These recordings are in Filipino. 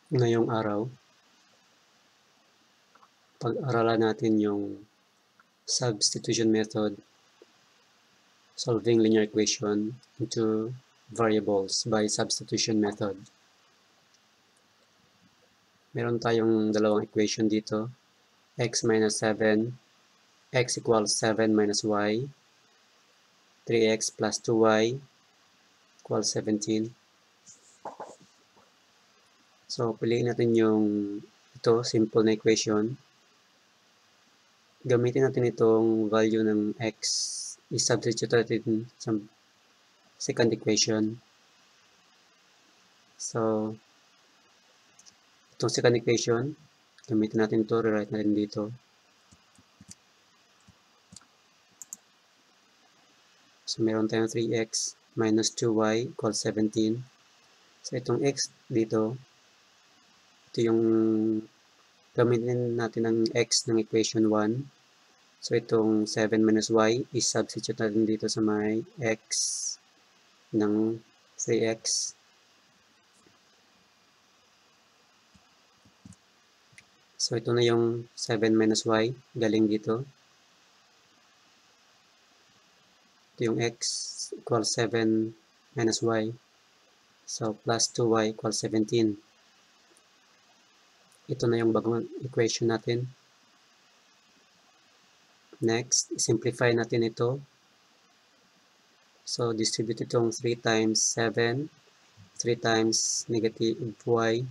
Ngayong araw, pag-aralan natin yung substitution method, solving linear equation into variables by substitution method. Meron tayong dalawang equation dito, x minus 7, x equals 7 minus y, 3x plus 2y equals 17. So, piliin natin yung simple na equation. Gamitin natin itong value ng x, i-substitute natin sa second equation. So, itong second equation, gamitin natin ito, rewrite natin dito. So, meron tayong 3x minus 2y equals 17. So, itong x dito, ito yung gamitin natin ng x ng equation 1. So, itong 7 minus y is substitute natin dito sa may x ng 3x. So, ito na yung 7 minus y galing dito. Ito yung x equals 7 minus y. So, plus 2y equals 17. Ito na yung bagong equation natin. Next, simplify natin ito. So, distribute itong 3 times 7, 3 times negative y.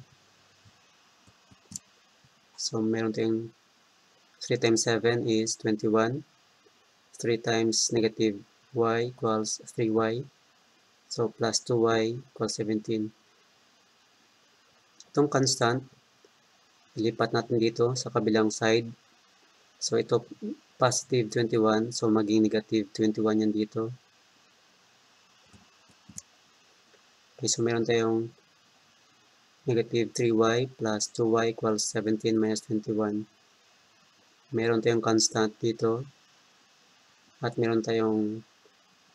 So, meron tayong 3 times 7 is 21. 3 times negative y equals 3y. So, plus 2y equals 17. Itong constant, ilipat natin dito sa kabilang side. So, ito positive 21. So, maging negative 21 yan dito. Okay, so meron tayong negative 3y plus 2y equals 17 minus 21. Meron tayong constant dito. At meron tayong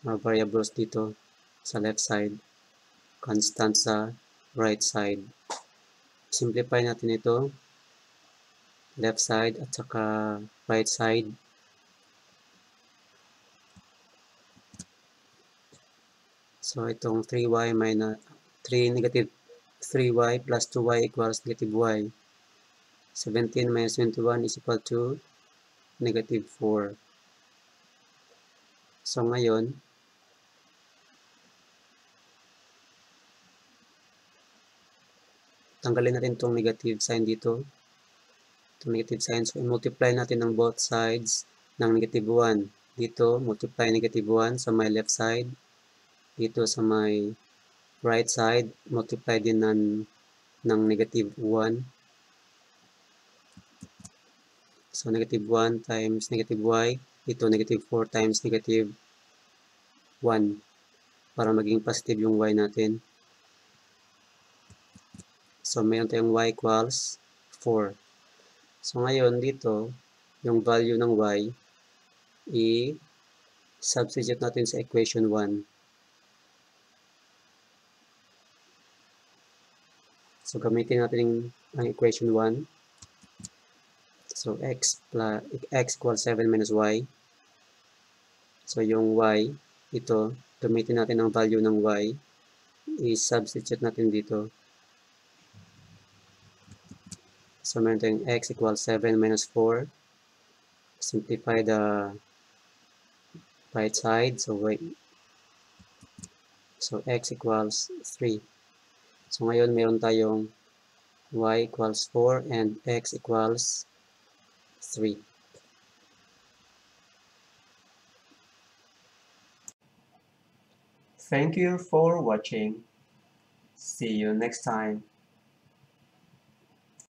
variables dito sa left side. Constant sa right side. Simplify natin ito. Left side at saka right side. So, itong 3y minus 3 negative 3y plus 2y equals negative y. 17 minus 21 is equal to negative 4. So, ngayon, tanggalin natin itong negative sign dito. Itong negative sign. So, i-multiply natin ng both sides ng negative 1. Dito, multiply negative 1 sa my left side. Dito sa my right side, multiply din ng negative 1. So, negative 1 times negative y. Dito, negative 4 times negative 1. Para maging positive yung y natin. So, mayroon tayong y equals 4. So, ngayon dito, yung value ng y, i-substitute natin sa equation 1. So, gamitin natin ang equation 1. So, x equals 7 minus y. So, yung y, ito, gamitin natin ang value ng y. I-substitute natin dito. So, meron tayong x equals 7 minus 4. Simplify the right side. So, x equals 3. So, ngayon, meron tayong y equals 4 and x equals 3. Thank you for watching. See you next time.